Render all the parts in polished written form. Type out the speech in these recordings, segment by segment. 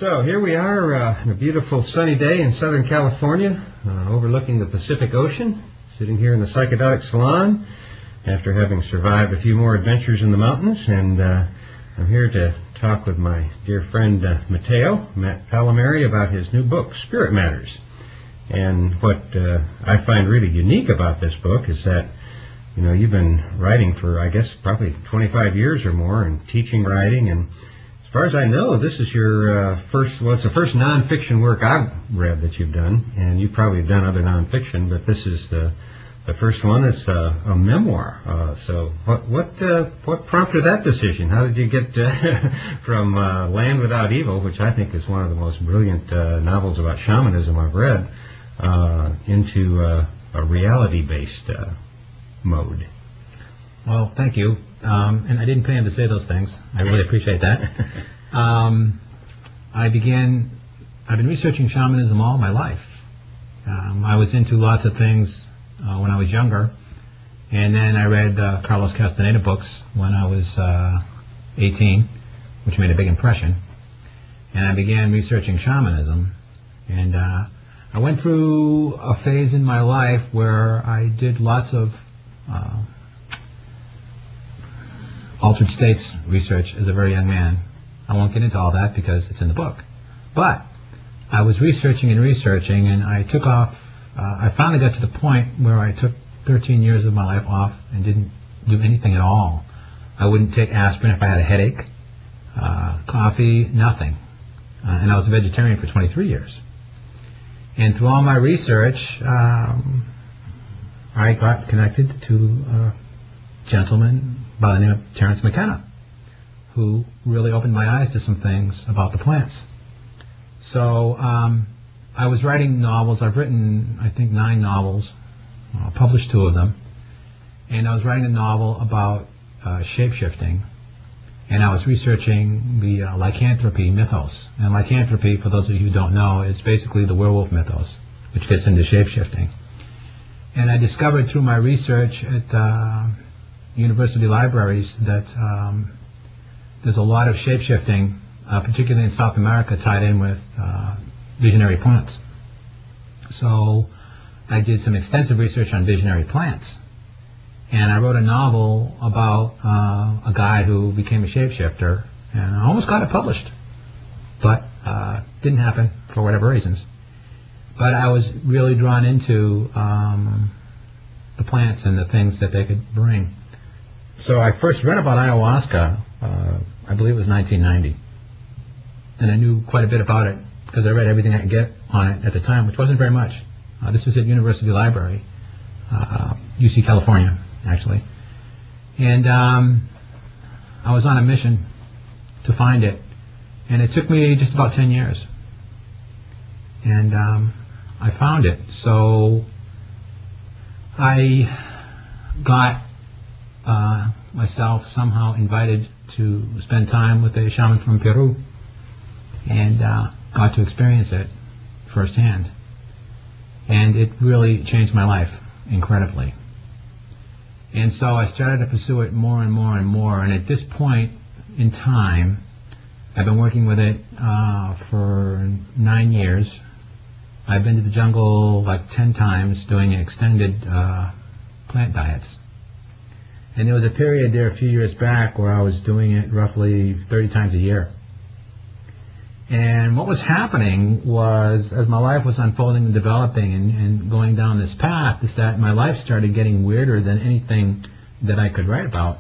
So here we are on a beautiful sunny day in Southern California, overlooking the Pacific Ocean, sitting here in the Psychedelic Salon after having survived a few more adventures in the mountains. And I'm here to talk with my dear friend Matt Pallamarys, about his new book, Spirit Matters. And what I find really unique about this book is that, you know, you've been writing for, I guess, probably 25 years or more, and teaching writing. And as far as I know, this is your it's the first nonfiction work I've read that you've done. And you've probably done other nonfiction, but this is the first one. It's a memoir. So what prompted that decision? How did you get from Land Without Evil, which I think is one of the most brilliant novels about shamanism I've read, into a reality-based mode? Well, thank you. And I didn't plan to say those things. I really appreciate that. I've been researching shamanism all my life. I was into lots of things when I was younger, and then I read Carlos Castaneda books when I was 18, which made a big impression, and I began researching shamanism. And I went through a phase in my life where I did lots of altered states research as a very young man. I won't get into all that because it's in the book. But I was researching, and I took off. I finally got to the point where I took 13 years of my life off and didn't do anything at all. I wouldn't take aspirin if I had a headache, coffee, nothing. And I was a vegetarian for 23 years. And through all my research, I got connected to a gentleman by the name of Terence McKenna, who really opened my eyes to some things about the plants. So I was writing novels. I've written, I think, 9 novels, published 2 of them. And I was writing a novel about shape-shifting. And I was researching the lycanthropy mythos. And lycanthropy, for those of you who don't know, is basically the werewolf mythos, which gets into shape-shifting. And I discovered through my research at university libraries that there's a lot of shape-shifting, particularly in South America, tied in with visionary plants. So I did some extensive research on visionary plants. And I wrote a novel about a guy who became a shapeshifter, and I almost got it published, but didn't happen for whatever reasons. But I was really drawn into the plants and the things that they could bring. So I first read about ayahuasca, I believe it was 1990, and I knew quite a bit about it because I read everything I could get on it at the time, which wasn't very much. This was at University Library, UC California, actually. And I was on a mission to find it, and it took me just about 10 years. And I found it. So I got myself somehow invited to spend time with a shaman from Peru, and got to experience it firsthand. And it really changed my life incredibly. And so I started to pursue it more and more and more. And at this point in time, I've been working with it for 9 years. I've been to the jungle like 10 times doing extended plant diets. And there was a period there a few years back where I was doing it roughly 30 times a year. And what was happening was, as my life was unfolding and developing and going down this path, is that my life started getting weirder than anything that I could write about.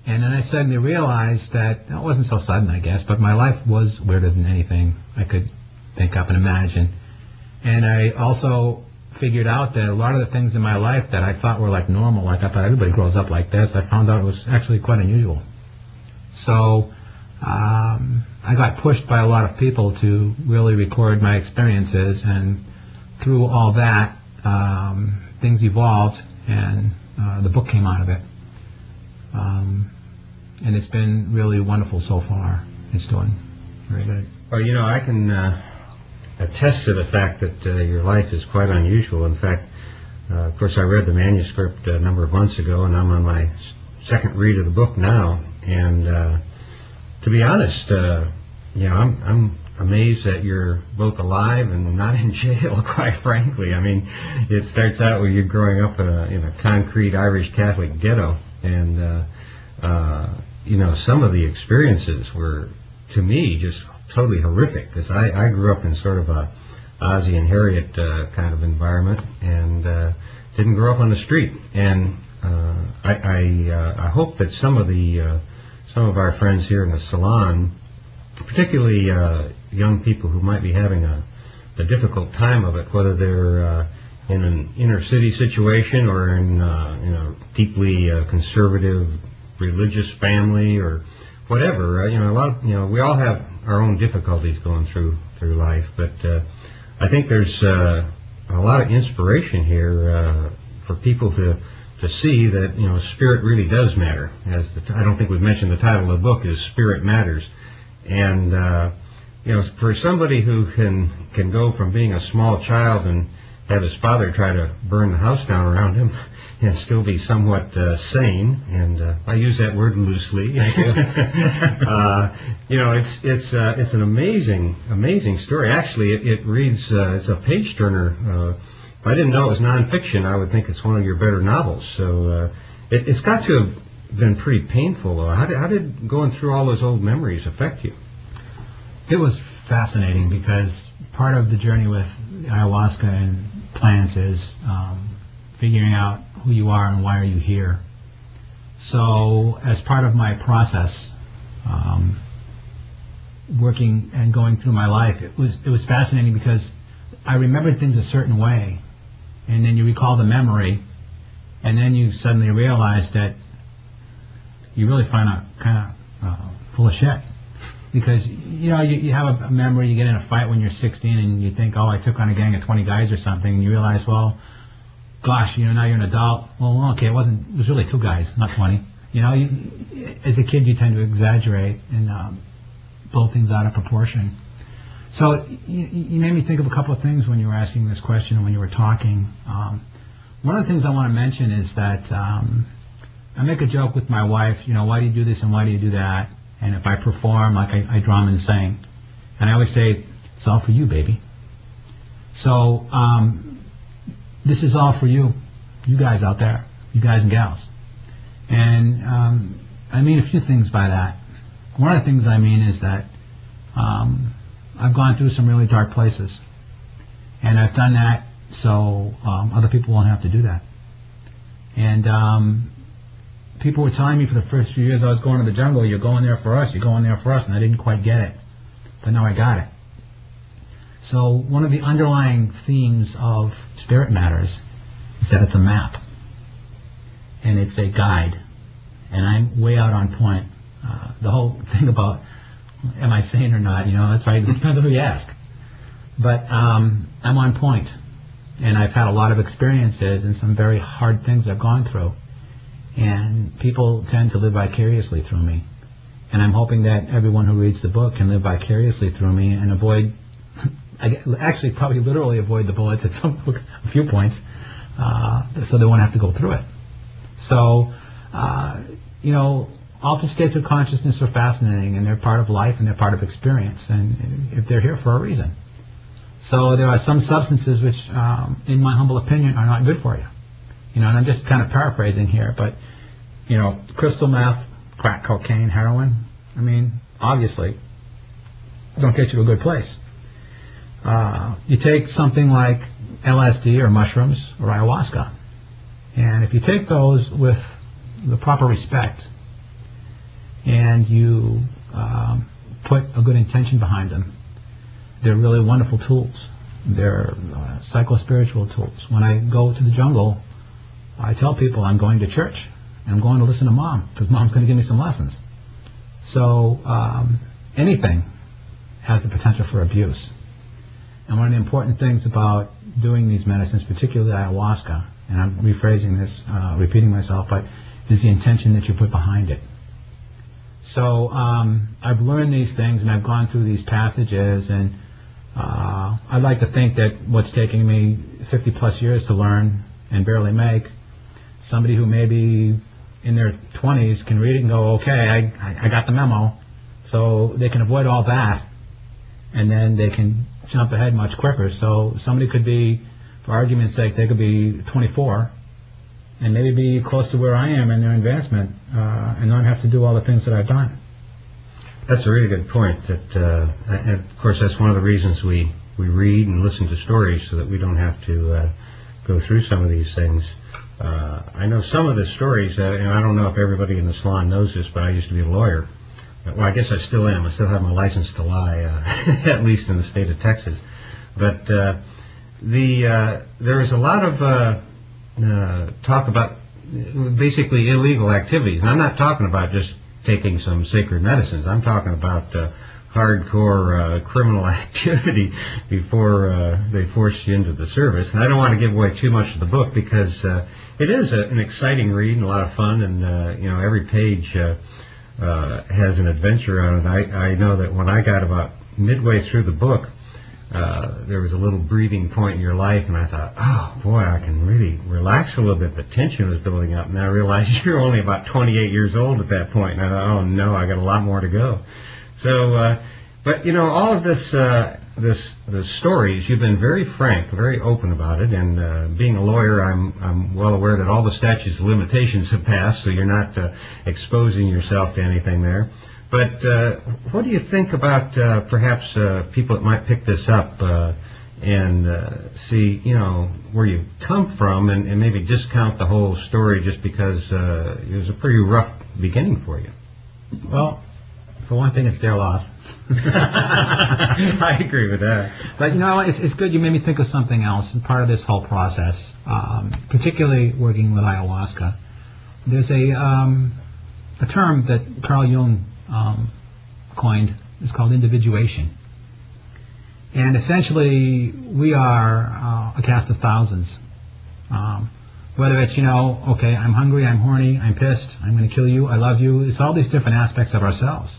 And then I suddenly realized that, it wasn't so sudden, I guess, but my life was weirder than anything I could think up and imagine. And I also figured out that a lot of the things in my life that I thought were like normal, like I thought everybody grows up like this, I found out it was actually quite unusual. So I got pushed by a lot of people to really record my experiences, and through all that, things evolved, and the book came out of it. And it's been really wonderful so far. It's doing very good. Well, you know, I can attest to the fact that your life is quite unusual. In fact, of course, I read the manuscript a number of months ago, and I'm on my second read of the book now. And to be honest, you know, I'm amazed that you're both alive and not in jail, quite frankly. I mean, it starts out with you growing up in a concrete Irish Catholic ghetto, and some of the experiences were, to me, just totally horrific, because I grew up in sort of a Ozzie and Harriet kind of environment, and didn't grow up on the street. And I hope that some of our friends here in the salon, particularly young people who might be having a difficult time of it, whether they're in an inner city situation or in a deeply conservative religious family or whatever. We all have our own difficulties going through life, but I think there's a lot of inspiration here for people to see that spirit really does matter. I don't think we've mentioned the title of the book is Spirit Matters, and for somebody who can go from being a small child and have his father try to burn the house down around him and still be somewhat sane, and I use that word loosely. It's an amazing story. Actually, it reads, it's a page turner. If I didn't know it was nonfiction, I would think it's one of your better novels. So it's got to have been pretty painful, though. How did going through all those old memories affect you? It was fascinating, because part of the journey with ayahuasca and plants is figuring out who you are and why are you here. So as part of my process, working and going through my life, it was fascinating, because I remembered things a certain way, and then you recall the memory, and then you suddenly realize that you really find out kind of full of shit. Because you have a memory, you get in a fight when you're 16 and you think, oh, I took on a gang of 20 guys or something, and you realize, well, gosh, now you're an adult. Well, okay, it was really 2 guys, not 20. As a kid you tend to exaggerate and blow things out of proportion. So you made me think of a couple of things when you were asking this question and when you were talking. One of the things I want to mention is that I make a joke with my wife, why do you do this and why do you do that? And if I perform, like I drum and sing. And I always say, it's all for you, baby. So this is all for you guys out there, you guys and gals. And I mean a few things by that. One of the things I mean is that I've gone through some really dark places. And I've done that so other people won't have to do that. And people were telling me for the first few years I was going to the jungle, you're going there for us, you're going there for us, and I didn't quite get it. But now I got it. So one of the underlying themes of Spirit Matters is that it's a map. And it's a guide. And I'm way out on point. The whole thing about, am I sane or not, that's right, it depends on who you ask. But I'm on point. And I've had a lot of experiences and some very hard things I've gone through. And people tend to live vicariously through me. And I'm hoping that everyone who reads the book can live vicariously through me and avoid, actually probably literally avoid the bullets at a few points, so they won't have to go through it. So, altered states of consciousness are fascinating, and they're part of life and they're part of experience, and if they're here for a reason. So there are some substances which, in my humble opinion, are not good for you. And I'm just kind of paraphrasing here, but, crystal meth, crack cocaine, heroin, obviously, don't get you to a good place. You take something like LSD or mushrooms or ayahuasca, and if you take those with the proper respect and you put a good intention behind them, they're really wonderful tools. They're psycho-spiritual tools. When I go to the jungle, I tell people I'm going to church and I'm going to listen to Mom, because Mom's going to give me some lessons. So anything has the potential for abuse. And one of the important things about doing these medicines, particularly ayahuasca, and I'm rephrasing this, repeating myself, but is the intention that you put behind it. So I've learned these things and I've gone through these passages, and I'd like to think that what's taking me 50 plus years to learn and barely make, somebody who maybe in their 20s can read it and go, okay, I got the memo. So they can avoid all that and then they can jump ahead much quicker. So somebody could be, for argument's sake, they could be 24 and maybe be close to where I am in their advancement, and not have to do all the things that I've done. That's a really good point. That, and of course, that's one of the reasons we read and listen to stories, so that we don't have to go through some of these things. I know some of the stories, and I don't know if everybody in the salon knows this, but I used to be a lawyer. Well, I guess I still am. I still have my license to lie, at least in the state of Texas. But there is a lot of talk about basically illegal activities. And I'm not talking about just taking some sacred medicines. I'm talking about hardcore criminal activity before they force you into the service. And I don't want to give away too much of the book, because it is an exciting read and a lot of fun, and you know, every page has an adventure on it. I know that when I got about midway through the book, there was a little breathing point in your life, and I thought, oh boy, I can really relax a little bit. The tension was building up, and I realized you're only about 28 years old at that point, and I thought, oh no, I got a lot more to go. So, but you know, all of this, the stories, you've been very frank, very open about it, and being a lawyer, I'm well aware that all the statutes of limitations have passed, so you're not exposing yourself to anything there. But what do you think about perhaps people that might pick this up and see, you know, where you come from, and maybe discount the whole story just because it was a pretty rough beginning for you? Well, for one thing, it's their loss. I agree with that. But you know, it's good you made me think of something else. Part of this whole process, particularly working with ayahuasca, there's a term that Carl Jung coined. It's called individuation. And essentially, we are a cast of thousands. Whether it's, you know, okay, I'm hungry, I'm horny, I'm pissed, I'm going to kill you, I love you. It's all these different aspects of ourselves.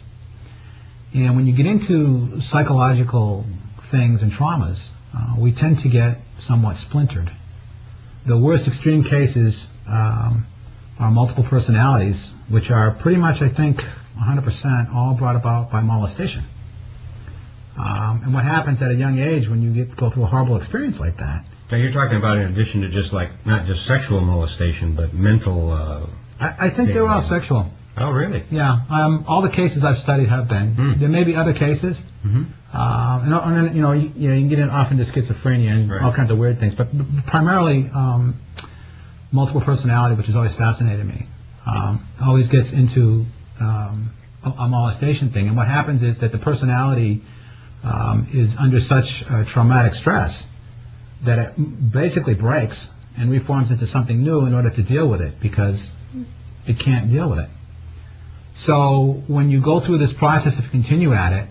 And when you get into psychological things and traumas, we tend to get somewhat splintered. The worst extreme cases are multiple personalities, which are pretty much, I think, 100% all brought about by molestation. And what happens at a young age when you go through a horrible experience like that? Now you're talking about, in addition to just like, not just sexual molestation, but mental... I think they're all sexual. Oh, really? Yeah. All the cases I've studied have been. There may be other cases. And then, you know, you can get off into schizophrenia and all kinds of weird things. But primarily, multiple personality, which has always fascinated me, always gets into a molestation thing. And what happens is that the personality is under such traumatic stress that it basically breaks and reforms into something new in order to deal with it, because it can't deal with it. So when you go through this process, if you continue at it,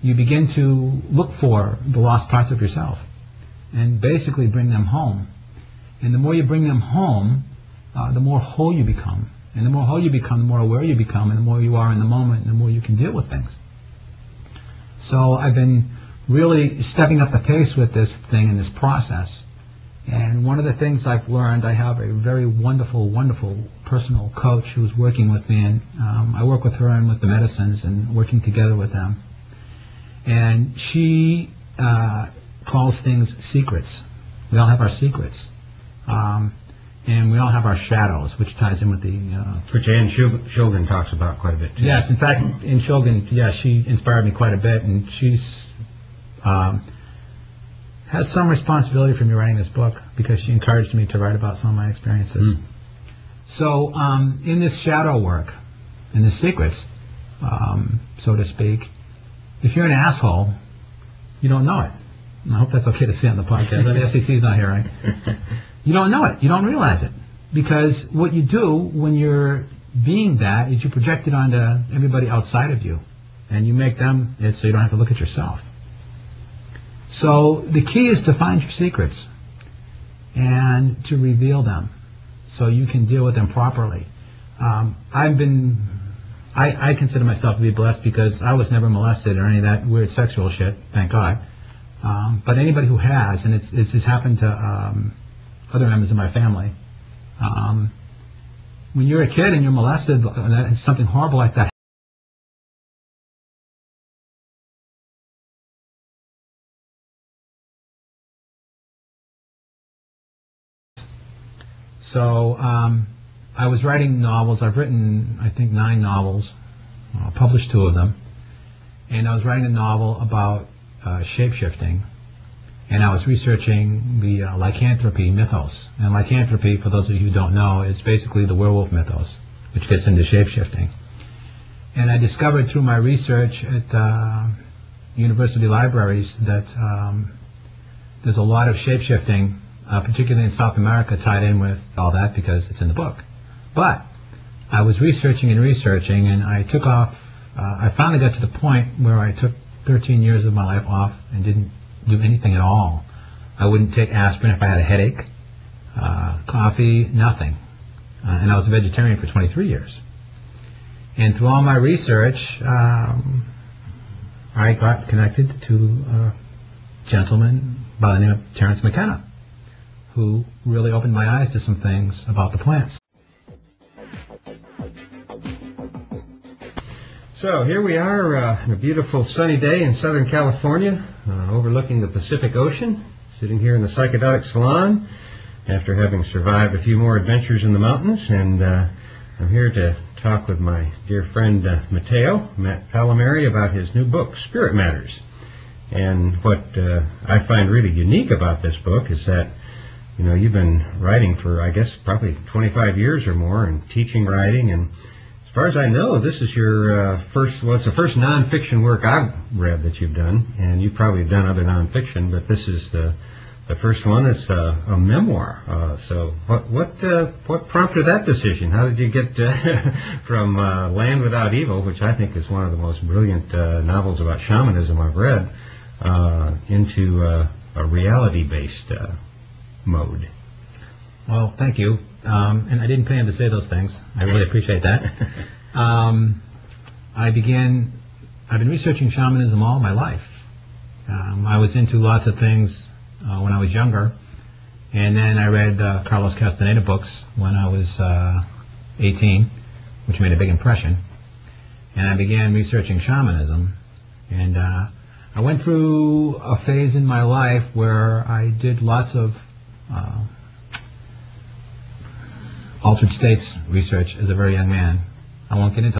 you begin to look for the lost parts of yourself and basically bring them home. And the more you bring them home, the more whole you become. And the more whole you become, the more aware you become, and the more you are in the moment, and the more you can deal with things. So I've been really stepping up the pace with this thing and this process. And one of the things I've learned, I have a very wonderful, wonderful personal coach who's working with me, and I work with her and with the medicines and working together with them. And she calls things secrets. We all have our secrets. And we all have our shadows, which ties in with the... which Anne Shogan talks about quite a bit, too. Yes, in fact, in Shogan, yeah, she inspired me quite a bit, and she's... has some responsibility for me writing this book, because she encouraged me to write about some of my experiences. So in this shadow work, in the secrets, so to speak, if you're an asshole, you don't know it. And I hope that's okay to say on the podcast. The FCC's not here, right? You don't know it. You don't realize it. Because what you do when you're being that is you project it onto everybody outside of you. And you make them it so you don't have to look at yourself. So the key is to find your secrets and to reveal them so you can deal with them properly. I consider myself to be blessed because I was never molested or any of that weird sexual shit, thank God. But anybody who has, and it's happened to other members of my family, when you're a kid and you're molested, and something horrible like that So I was writing novels. I've written, I think, 9 novels, published 2 of them. And I was writing a novel about shape-shifting. And I was researching the lycanthropy mythos. And lycanthropy, for those of you who don't know, is basically the werewolf mythos, which gets into shape-shifting. And I discovered through my research at university libraries that there's a lot of shape-shifting, particularly in South America, tied in with all that because it's in the book. But I was researching and I took off. I finally got to the point where I took 13 years of my life off and didn't do anything at all. I wouldn't take aspirin if I had a headache, coffee, nothing. And I was a vegetarian for 23 years. And through all my research, I got connected to a gentleman by the name of Terence McKenna, who really opened my eyes to some things about the plants. So here we are on a beautiful sunny day in Southern California, overlooking the Pacific Ocean, sitting here in the Psychedelic Salon after having survived a few more adventures in the mountains. And I'm here to talk with my dear friend Matt Pallamarys, about his new book, Spirit Matters. And what I find really unique about this book is that, you know, you've been writing for, I guess, probably 25 years or more, and teaching writing. And as far as I know, this is your it's the first nonfiction work I've read that you've done. And you've probably done other nonfiction, but this is the first one. It's a memoir. So what prompted that decision? How did you get from Land Without Evil, which I think is one of the most brilliant novels about shamanism I've read, into a reality-based mode? Well, thank you. And I didn't plan to say those things. I really appreciate that. I've been researching shamanism all my life. I was into lots of things when I was younger, and then I read Carlos Castaneda books when I was 18, which made a big impression, and I began researching shamanism. And I went through a phase in my life where I did lots of altered states research as a very young man. I won't get into